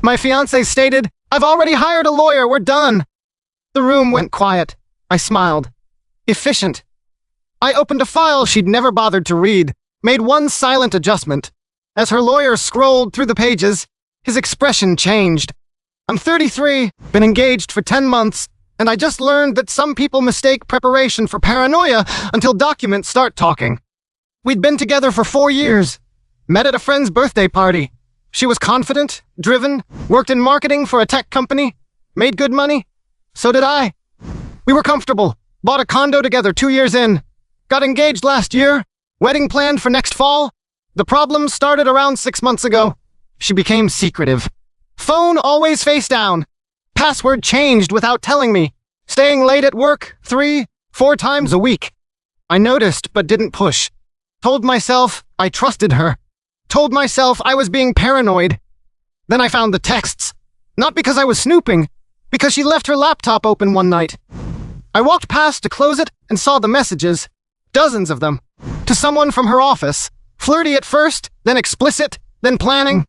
My fiancé stated, "I've already hired a lawyer, we're done." The room went quiet. I smiled. Efficient. I opened a file she'd never bothered to read, made one silent adjustment. As her lawyer scrolled through the pages, his expression changed. I'm 33, been engaged for 10 months, and I just learned that some people mistake preparation for paranoia until documents start talking. We'd been together for 4 years. Met at a friend's birthday party. She was confident, driven, worked in marketing for a tech company, made good money. So did I. We were comfortable, bought a condo together 2 years in, got engaged last year, wedding planned for next fall. The problem started around 6 months ago. She became secretive. Phone always face down. Password changed without telling me. Staying late at work 3, 4 times a week. I noticed but didn't push. Told myself I trusted her. Told myself I was being paranoid. Then I found the texts. Not because I was snooping, because she left her laptop open one night. I walked past to close it and saw the messages. Dozens of them. To someone from her office. Flirty at first, then explicit, then planning.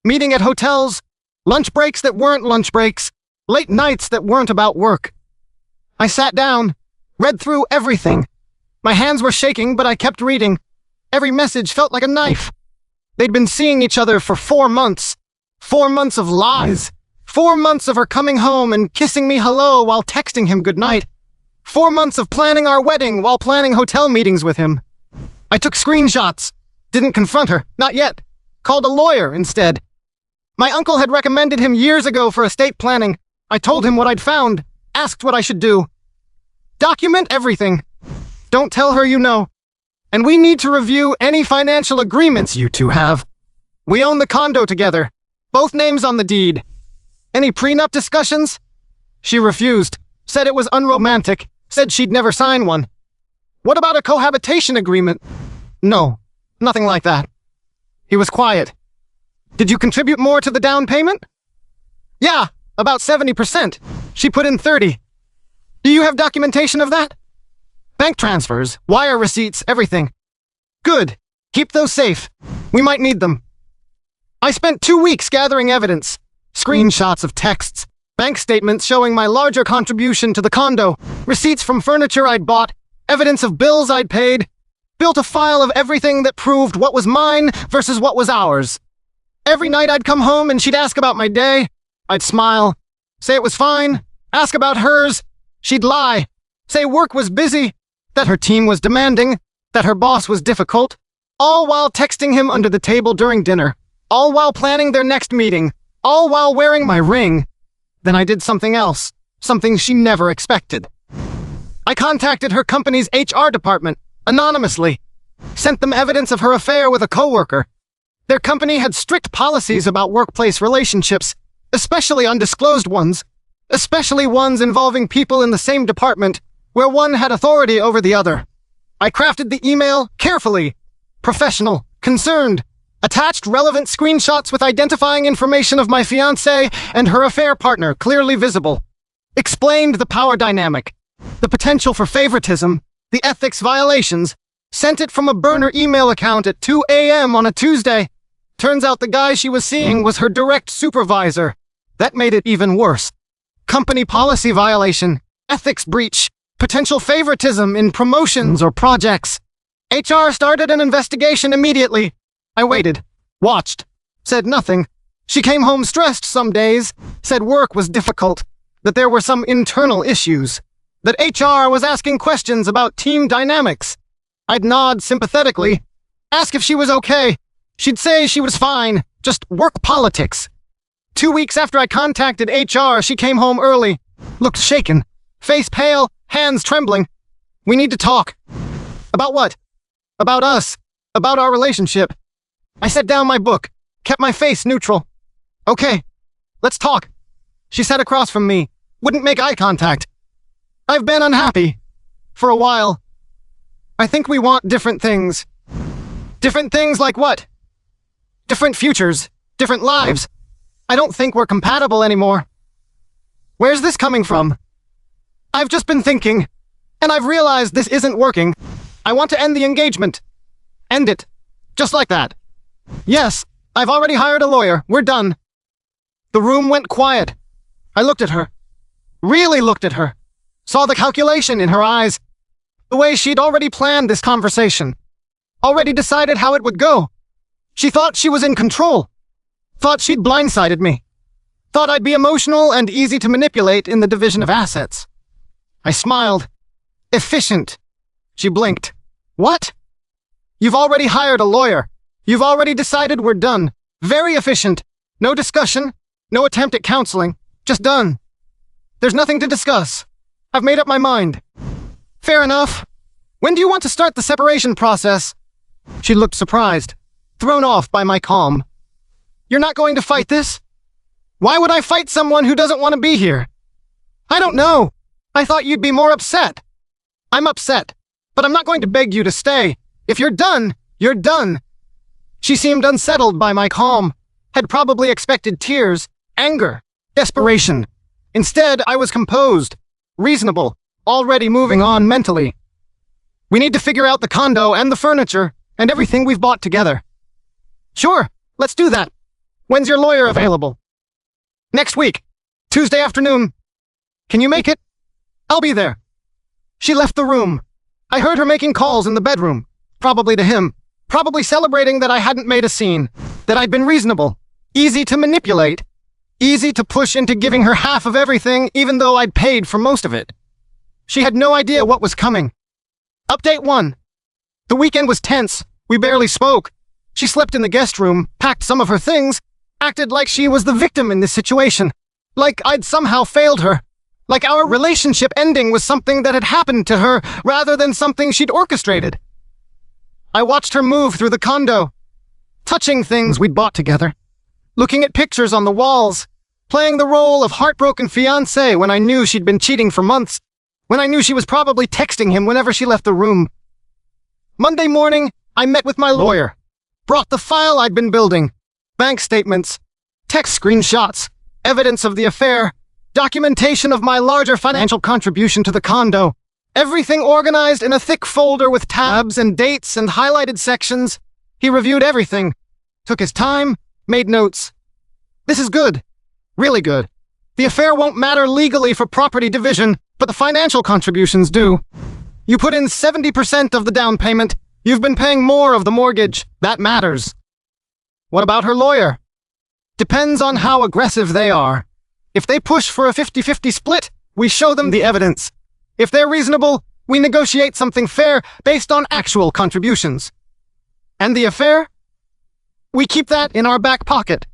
Meeting at hotels. Lunch breaks that weren't lunch breaks. Late nights that weren't about work. I sat down, read through everything. My hands were shaking, but I kept reading. Every message felt like a knife. They'd been seeing each other for 4 months. 4 months of lies. 4 months of her coming home and kissing me hello while texting him goodnight. 4 months of planning our wedding while planning hotel meetings with him. I took screenshots. Didn't confront her, not yet. Called a lawyer instead. My uncle had recommended him years ago for estate planning. I told him what I'd found, asked what I should do. Document everything. Don't tell her you know. And we need to review any financial agreements you two have. We own the condo together, both names on the deed. Any prenup discussions? She refused, said it was unromantic, said she'd never sign one. What about a cohabitation agreement? No, nothing like that. He was quiet. Did you contribute more to the down payment? Yeah, about 70%. She put in 30. Do you have documentation of that? Bank transfers, wire receipts, everything. Good. Keep those safe. We might need them. I spent 2 weeks gathering evidence. Screenshots of texts, bank statements showing my larger contribution to the condo, receipts from furniture I'd bought, evidence of bills I'd paid. Built a file of everything that proved what was mine versus what was ours. Every night I'd come home and she'd ask about my day. I'd smile, say it was fine, ask about hers. She'd lie, say work was busy, that her team was demanding, that her boss was difficult, all while texting him under the table during dinner, all while planning their next meeting, all while wearing my ring. Then I did something else, something she never expected. I contacted her company's HR department, anonymously, sent them evidence of her affair with a coworker. Their company had strict policies about workplace relationships, especially undisclosed ones, especially ones involving people in the same department, where one had authority over the other. I crafted the email carefully, professional, concerned, attached relevant screenshots with identifying information of my fiancé and her affair partner clearly visible, explained the power dynamic, the potential for favoritism, the ethics violations, sent it from a burner email account at 2 a.m. on a Tuesday. Turns out the guy she was seeing was her direct supervisor. That made it even worse. Company policy violation, ethics breach, potential favoritism in promotions or projects. HR started an investigation immediately. I waited, watched, said nothing. She came home stressed some days, said work was difficult, that there were some internal issues, that HR was asking questions about team dynamics. I'd nod sympathetically, ask if she was okay. She'd say she was fine, just work politics. 2 weeks after I contacted HR, she came home early, looked shaken, face pale, hands trembling. We need to talk. About what? About us. About our relationship. I set down my book, kept my face neutral. Okay, let's talk. She sat across from me, wouldn't make eye contact. I've been unhappy. For a while. I think we want different things. Different things like what? Different futures. Different lives. I don't think we're compatible anymore. Where's this coming from? I've just been thinking, and I've realized this isn't working. I want to end the engagement. End it. Just like that. Yes, I've already hired a lawyer. We're done. The room went quiet. I looked at her. Really looked at her. Saw the calculation in her eyes. The way she'd already planned this conversation. Already decided how it would go. She thought she was in control. Thought she'd blindsided me. Thought I'd be emotional and easy to manipulate in the division of assets. I smiled. Efficient. She blinked. What? You've already hired a lawyer. You've already decided we're done. Very efficient. No discussion. No attempt at counseling. Just done. There's nothing to discuss. I've made up my mind. Fair enough. When do you want to start the separation process? She looked surprised, thrown off by my calm. You're not going to fight this? Why would I fight someone who doesn't want to be here? I don't know. I thought you'd be more upset. I'm upset, but I'm not going to beg you to stay. If you're done, you're done. She seemed unsettled by my calm, had probably expected tears, anger, desperation. Instead, I was composed, reasonable, already moving on mentally. We need to figure out the condo and the furniture and everything we've bought together. Sure, let's do that. When's your lawyer available? Next week, Tuesday afternoon. Can you make it? I'll be there. She left the room. I heard her making calls in the bedroom, probably to him, probably celebrating that I hadn't made a scene, that I'd been reasonable, easy to manipulate, easy to push into giving her half of everything even though I'd paid for most of it. She had no idea what was coming. Update 1. The weekend was tense. We barely spoke. She slept in the guest room, packed some of her things, acted like she was the victim in this situation, like I'd somehow failed her, like our relationship ending was something that had happened to her rather than something she'd orchestrated. I watched her move through the condo, touching things we'd bought together, looking at pictures on the walls, playing the role of heartbroken fiancée when I knew she'd been cheating for months, when I knew she was probably texting him whenever she left the room. Monday morning, I met with my lawyer, brought the file I'd been building, bank statements, text screenshots, evidence of the affair, documentation of my larger financial contribution to the condo, everything organized in a thick folder with tabs and dates and highlighted sections. He reviewed everything, took his time, made notes. This is good. Really good. The affair won't matter legally for property division, but the financial contributions do. You put in 70% of the down payment. You've been paying more of the mortgage. That matters. What about her lawyer? Depends on how aggressive they are. If they push for a 50-50 split, we show them the evidence. If they're reasonable, we negotiate something fair based on actual contributions. And the affair? We keep that in our back pocket.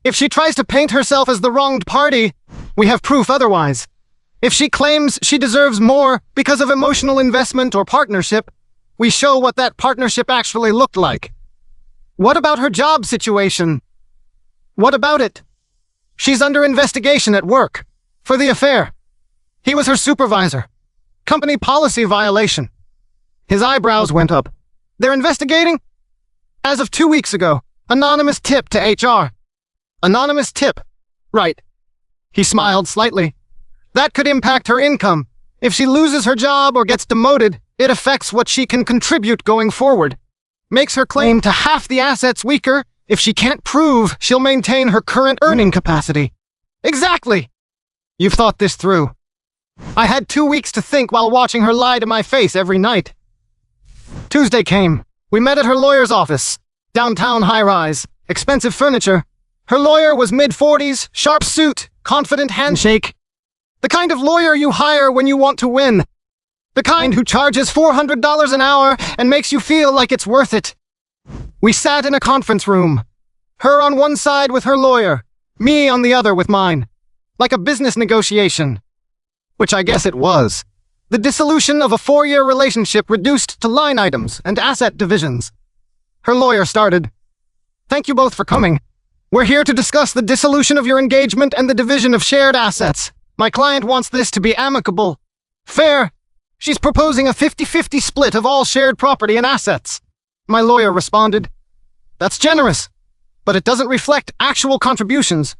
If she tries to paint herself as the wronged party, we have proof otherwise. If she claims she deserves more because of emotional investment or partnership, we show what that partnership actually looked like. What about her job situation? What about it? She's under investigation at work for the affair. He was her supervisor. Company policy violation. His eyebrows went up. They're investigating? As of 2 weeks ago, anonymous tip to HR. Anonymous tip. Right. He smiled slightly. That could impact her income. If she loses her job or gets demoted, it affects what she can contribute going forward. Makes her claim to half the assets weaker if she can't prove she'll maintain her current earning capacity. Exactly! You've thought this through. I had 2 weeks to think while watching her lie to my face every night. Tuesday came. We met at her lawyer's office. Downtown high-rise. Expensive furniture. Her lawyer was mid-40s, sharp suit, confident handshake. The kind of lawyer you hire when you want to win. The kind who charges $400 an hour and makes you feel like it's worth it. We sat in a conference room. Her on one side with her lawyer, me on the other with mine. Like a business negotiation. Which I guess it was. The dissolution of a 4-year relationship reduced to line items and asset divisions. Her lawyer started. Thank you both for coming. We're here to discuss the dissolution of your engagement and the division of shared assets. My client wants this to be amicable. Fair. She's proposing a 50-50 split of all shared property and assets. My lawyer responded. That's generous, but it doesn't reflect actual contributions.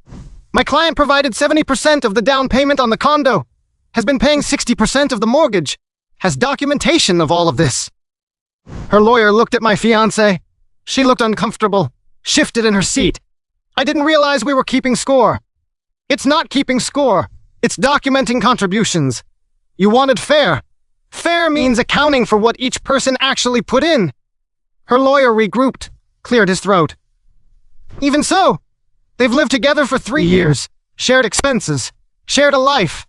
My client provided 70% of the down payment on the condo, has been paying 60% of the mortgage, has documentation of all of this. Her lawyer looked at my fiancée. She looked uncomfortable, shifted in her seat. I didn't realize we were keeping score. It's not keeping score. It's documenting contributions. You wanted fair. Fair means accounting for what each person actually put in. Her lawyer regrouped, cleared his throat. Even so, they've lived together for 3 years, shared expenses, shared a life.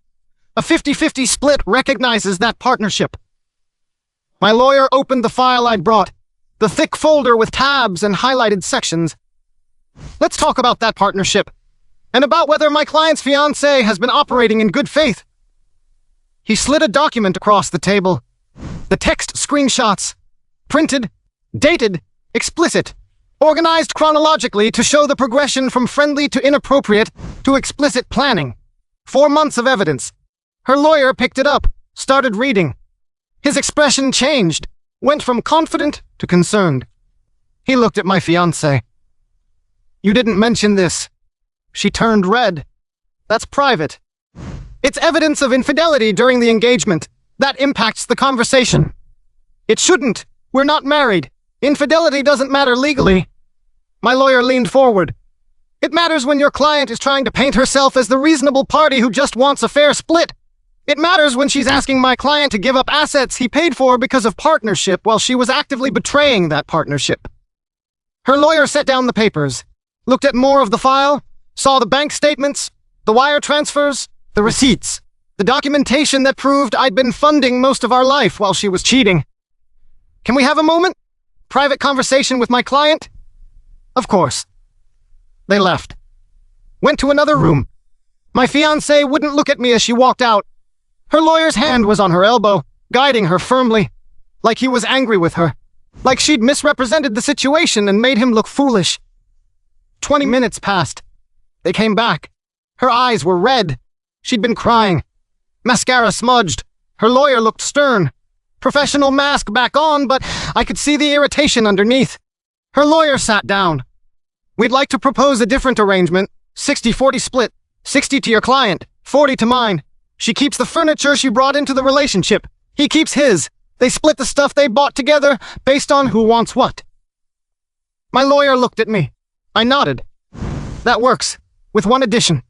A 50-50 split recognizes that partnership. My lawyer opened the file I'd brought, the thick folder with tabs and highlighted sections. Let's talk about that partnership, and about whether my client's fiancée has been operating in good faith. He slid a document across the table. The text screenshots. Printed, dated, explicit, organized chronologically to show the progression from friendly to inappropriate to explicit planning. 4 months of evidence. Her lawyer picked it up, started reading. His expression changed, went from confident to concerned. He looked at my fiancée. You didn't mention this. She turned red. That's private. It's evidence of infidelity during the engagement. That impacts the conversation. It shouldn't. We're not married. Infidelity doesn't matter legally. My lawyer leaned forward. It matters when your client is trying to paint herself as the reasonable party who just wants a fair split. It matters when she's asking my client to give up assets he paid for because of partnership while she was actively betraying that partnership. Her lawyer set down the papers, looked at more of the file, saw the bank statements, the wire transfers, the receipts, the documentation that proved I'd been funding most of our life while she was cheating. Can we have a moment? Private conversation with my client? Of course. They left. Went to another room. My fiancée wouldn't look at me as she walked out. Her lawyer's hand was on her elbow, guiding her firmly, like he was angry with her, like she'd misrepresented the situation and made him look foolish. 20 minutes passed. They came back. Her eyes were red. She'd been crying. Mascara smudged. Her lawyer looked stern. Professional mask back on, but I could see the irritation underneath. Her lawyer sat down. We'd like to propose a different arrangement. 60-40 split. 60 to your client, 40 to mine. She keeps the furniture she brought into the relationship. He keeps his. They split the stuff they bought together based on who wants what. My lawyer looked at me. I nodded. That works, with one addition.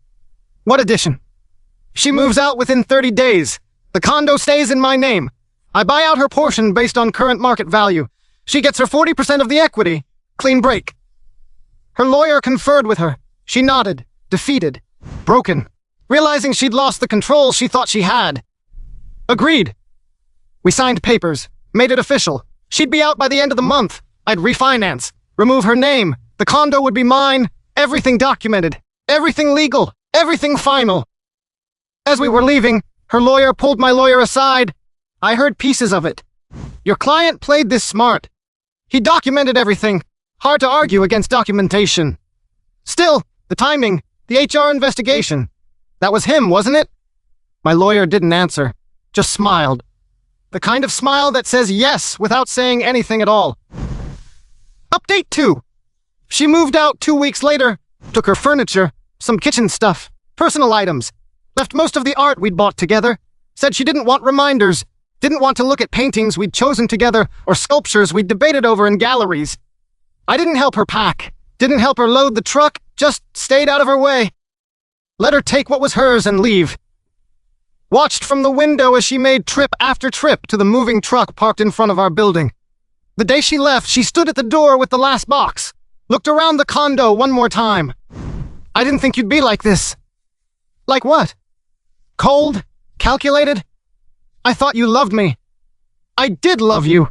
What addition? She moves out within 30 days. The condo stays in my name. I buy out her portion based on current market value. She gets her 40% of the equity. Clean break. Her lawyer conferred with her. She nodded, defeated, broken, realizing she'd lost the control she thought she had. Agreed. We signed papers, made it official. She'd be out by the end of the month. I'd refinance, remove her name. The condo would be mine. Everything documented, everything legal, everything final. As we were leaving, her lawyer pulled my lawyer aside. I heard pieces of it. Your client played this smart. He documented everything. Hard to argue against documentation. Still, the timing, the HR investigation. That was him, wasn't it? My lawyer didn't answer, just smiled. The kind of smile that says yes without saying anything at all. Update 2. She moved out 2 weeks later, took her furniture, some kitchen stuff, personal items, left most of the art we'd bought together, said she didn't want reminders, didn't want to look at paintings we'd chosen together or sculptures we'd debated over in galleries. I didn't help her pack, didn't help her load the truck, just stayed out of her way. Let her take what was hers and leave. Watched from the window as she made trip after trip to the moving truck parked in front of our building. The day she left, she stood at the door with the last box, looked around the condo one more time. I didn't think you'd be like this. Like what? Cold? Calculated? I thought you loved me. I did love you.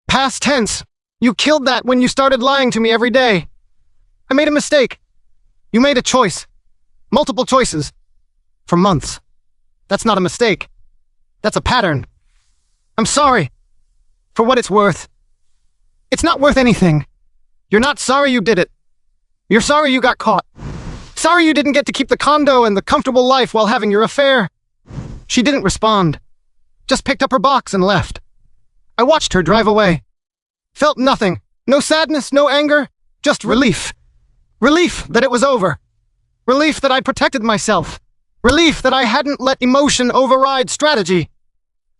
Past tense. You killed that when you started lying to me every day. I made a mistake. You made a choice. Multiple choices. For months. That's not a mistake. That's a pattern. I'm sorry. For what it's worth. It's not worth anything. You're not sorry you did it. You're sorry you got caught. Sorry you didn't get to keep the condo and the comfortable life while having your affair. She didn't respond. Just picked up her box and left. I watched her drive away. Felt nothing. No sadness, no anger. Just relief. Relief that it was over. Relief that I'd protected myself. Relief that I hadn't let emotion override strategy.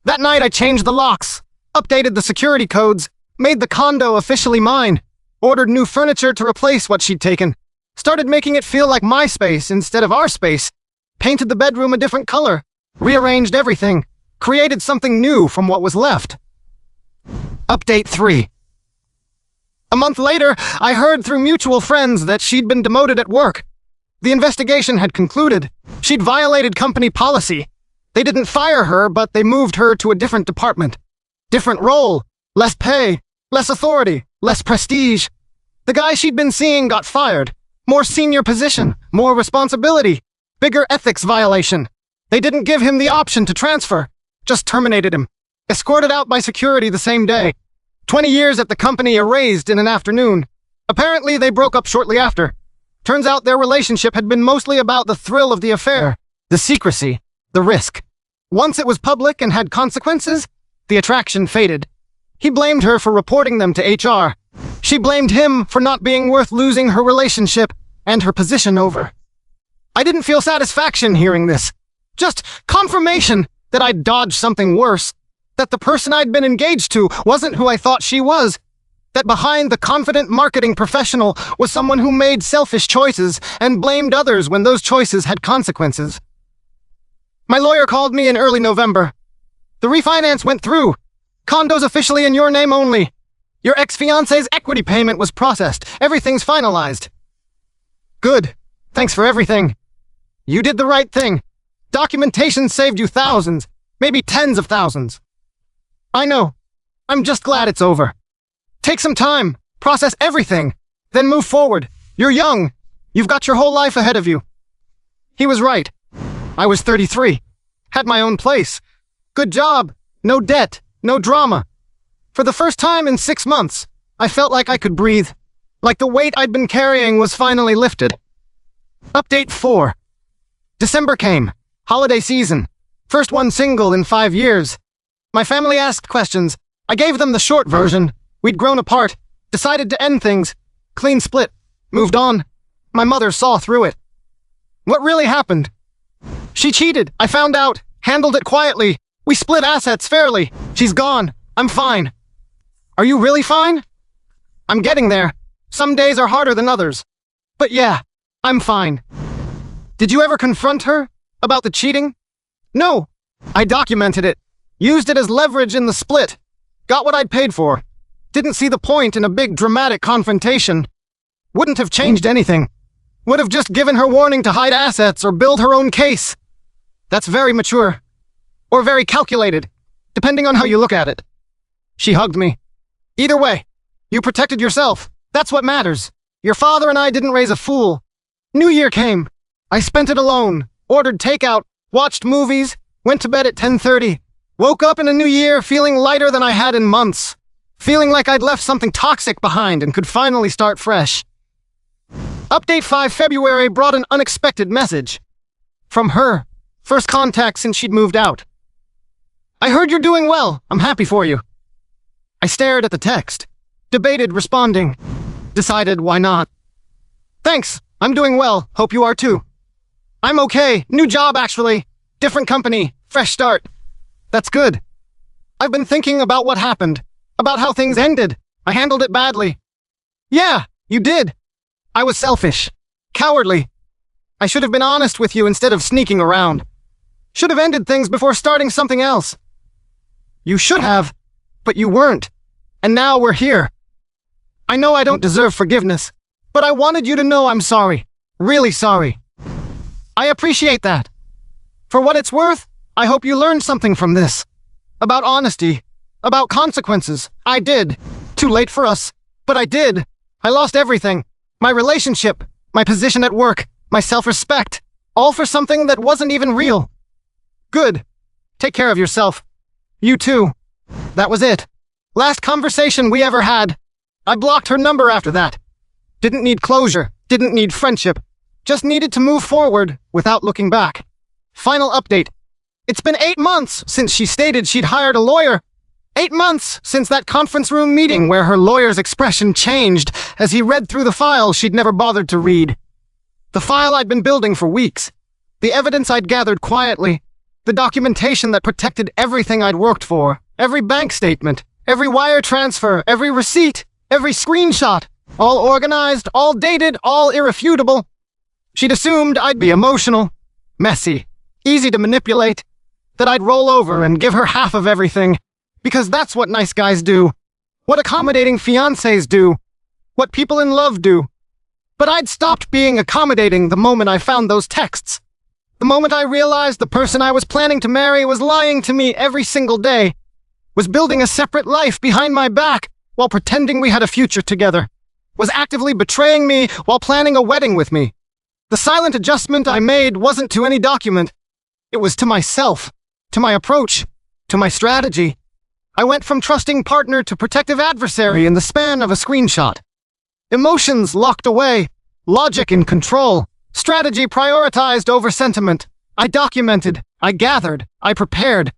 That night I changed the locks, updated the security codes, made the condo officially mine, ordered new furniture to replace what she'd taken, Started making it feel like my space instead of our space. Painted the bedroom a different color. Rearranged everything. Created something new from what was left. Update 3. A month later, I heard through mutual friends that she'd been demoted at work. The investigation had concluded. She'd violated company policy. They didn't fire her, but they moved her to a different department. Different role. Less pay. Less authority. Less prestige. The guy she'd been seeing got fired. More senior position. More responsibility. Bigger ethics violation. They didn't give him the option to transfer. Just terminated him. Escorted out by security the same day. 20 years at the company erased in an afternoon. Apparently they broke up shortly after. Turns out their relationship had been mostly about the thrill of the affair, the secrecy, the risk. Once it was public and had consequences, the attraction faded. He blamed her for reporting them to HR. She blamed him for not being worth losing her relationship and her position over. I didn't feel satisfaction hearing this. Just confirmation that I'd dodged something worse. That the person I'd been engaged to wasn't who I thought she was. That behind the confident marketing professional was someone who made selfish choices and blamed others when those choices had consequences. My lawyer called me in early November. The refinance went through. Condo's officially in your name only. Your ex-fiancée's equity payment was processed. Everything's finalized. Good. Thanks for everything. You did the right thing. Documentation saved you thousands, maybe tens of thousands. I know. I'm just glad it's over. Take some time, process everything, then move forward. You're young. You've got your whole life ahead of you. He was right. I was 33. Had my own place. Good job. No debt. No drama. For the first time in 6 months, I felt like I could breathe. Like the weight I'd been carrying was finally lifted. Update 4. December came. Holiday season. First one single in 5 years. My family asked questions. I gave them the short version. We'd grown apart. Decided to end things. Clean split. Moved on. My mother saw through it. What really happened? She cheated. I found out. Handled it quietly. We split assets fairly. She's gone. I'm fine. Are you really fine? I'm getting there. Some days are harder than others. But yeah, I'm fine. Did you ever confront her about the cheating? No. I documented it. Used it as leverage in the split. Got what I'd paid for. Didn't see the point in a big dramatic confrontation. Wouldn't have changed anything. Would have just given her warning to hide assets or build her own case. That's very mature. Or very calculated, depending on how you look at it. She hugged me. Either way, you protected yourself. That's what matters. Your father and I didn't raise a fool. New Year came. I spent it alone. Ordered takeout. Watched movies. Went to bed at 10:30. Woke up in a new year feeling lighter than I had in months. Feeling like I'd left something toxic behind and could finally start fresh. Update 5 February brought an unexpected message. From her. First contact since she'd moved out. I heard you're doing well. I'm happy for you. I stared at the text. Debated responding. Decided why not. Thanks. I'm doing well. Hope you are too. I'm okay. New job, actually. Different company. Fresh start. That's good. I've been thinking about what happened. About how things ended. I handled it badly. Yeah, you did. I was selfish. Cowardly. I should have been honest with you instead of sneaking around. Should have ended things before starting something else. You should have, but you weren't. And now we're here. I know I don't deserve forgiveness, but I wanted you to know I'm sorry. Really sorry. I appreciate that. For what it's worth, I hope you learned something from this. About honesty. About consequences. I did. Too late for us. But I did. I lost everything. My relationship. My position at work. My self-respect. All for something that wasn't even real. Good. Take care of yourself. You too. That was it. Last conversation we ever had. I blocked her number after that. Didn't need closure. Didn't need friendship. Just needed to move forward without looking back. Final update. It's been 8 months since she stated she'd hired a lawyer. 8 months since that conference room meeting where her lawyer's expression changed as he read through the file she'd never bothered to read. The file I'd been building for weeks. The evidence I'd gathered quietly. The documentation that protected everything I'd worked for. Every bank statement. Every wire transfer. Every receipt. Every screenshot. all organized, all dated, all irrefutable. She'd assumed I'd be emotional, messy, easy to manipulate, that I'd roll over and give her half of everything, because that's what nice guys do, what accommodating fiancés do, what people in love do. But I'd stopped being accommodating the moment I found those texts. The moment I realized the person I was planning to marry was lying to me every single day, was building a separate life behind my back while pretending we had a future together, was actively betraying me while planning a wedding with me. The silent adjustment I made wasn't to any document. It was to myself, to my approach, to my strategy. I went from trusting partner to protective adversary in the span of a screenshot. Emotions locked away, logic in control, strategy prioritized over sentiment. I documented, I gathered, I prepared.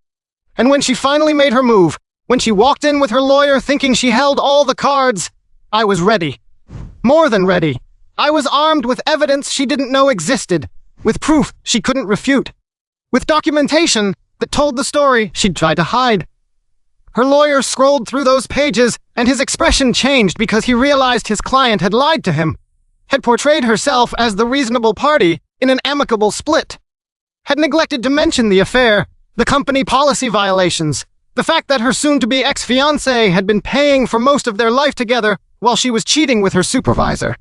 And when she finally made her move, when she walked in with her lawyer thinking she held all the cards, I was ready. More than ready. I was armed with evidence she didn't know existed, with proof she couldn't refute, with documentation that told the story she'd tried to hide. Her lawyer scrolled through those pages, and his expression changed because he realized his client had lied to him, had portrayed herself as the reasonable party in an amicable split, had neglected to mention the affair, the company policy violations, the fact that her soon-to-be ex-fiancé had been paying for most of their life together while she was cheating with her supervisor.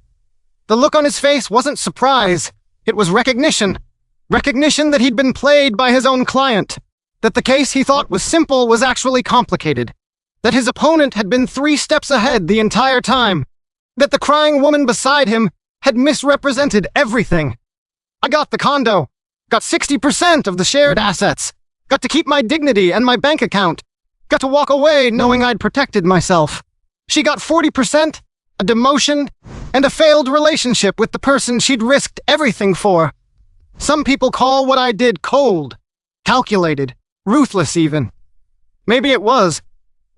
The look on his face wasn't surprise, it was recognition. Recognition that he'd been played by his own client, that the case he thought was simple was actually complicated, that his opponent had been 3 steps ahead the entire time, that the crying woman beside him had misrepresented everything. I got the condo, got 60% of the shared assets, got to keep my dignity and my bank account, got to walk away knowing I'd protected myself. She got 40%, a demotion, and a failed relationship with the person she'd risked everything for. Some people call what I did cold, calculated, ruthless even. Maybe it was,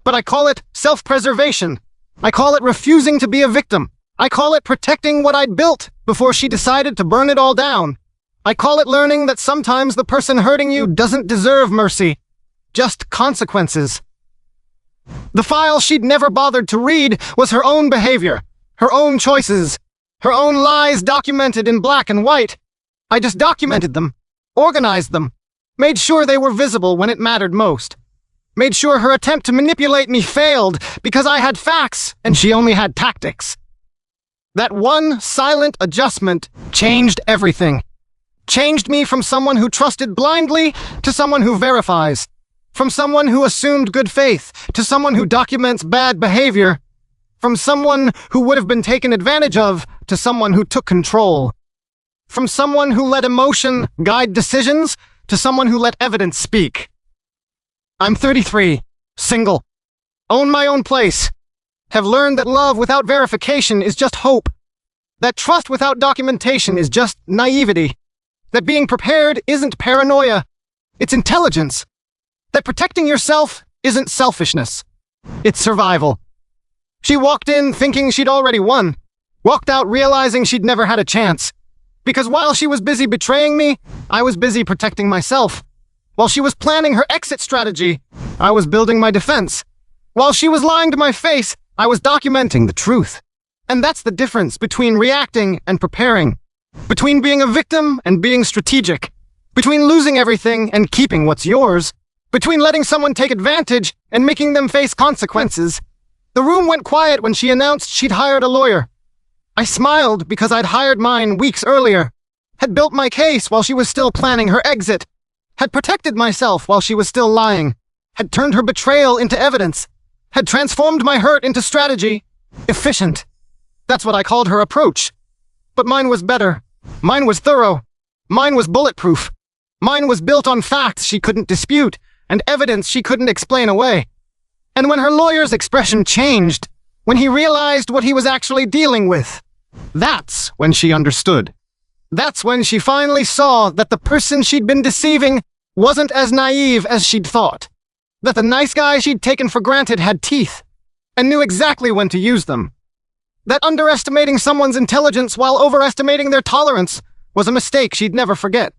but I call it self-preservation. I call it refusing to be a victim. I call it protecting what I'd built before she decided to burn it all down. I call it learning that sometimes the person hurting you doesn't deserve mercy, just consequences. The file she'd never bothered to read was her own behavior, her own choices, her own lies documented in black and white. I just documented them, organized them, made sure they were visible when it mattered most, made sure her attempt to manipulate me failed because I had facts and she only had tactics. That one silent adjustment changed everything. Changed me from someone who trusted blindly to someone who verifies, from someone who assumed good faith to someone who documents bad behavior, from someone who would have been taken advantage of to someone who took control, from someone who let emotion guide decisions to someone who let evidence speak. I'm 33, single, own my own place, have learned that love without verification is just hope, that trust without documentation is just naivety, that being prepared isn't paranoia, it's intelligence, that protecting yourself isn't selfishness, it's survival. She walked in thinking she'd already won, walked out realizing she'd never had a chance. Because while she was busy betraying me, I was busy protecting myself. While she was planning her exit strategy, I was building my defense. While she was lying to my face, I was documenting the truth. And that's the difference between reacting and preparing, between being a victim and being strategic, between losing everything and keeping what's yours, between letting someone take advantage and making them face consequences. The room went quiet when she announced she'd hired a lawyer. I smiled because I'd hired mine weeks earlier, had built my case while she was still planning her exit, had protected myself while she was still lying, had turned her betrayal into evidence, had transformed my hurt into strategy. Efficient. That's what I called her approach. But mine was better. Mine was thorough. Mine was bulletproof. Mine was built on facts she couldn't dispute and evidence she couldn't explain away. And when her lawyer's expression changed, when he realized what he was actually dealing with, that's when she understood. That's when she finally saw that the person she'd been deceiving wasn't as naive as she'd thought. That the nice guy she'd taken for granted had teeth, and knew exactly when to use them. That underestimating someone's intelligence while overestimating their tolerance was a mistake she'd never forget.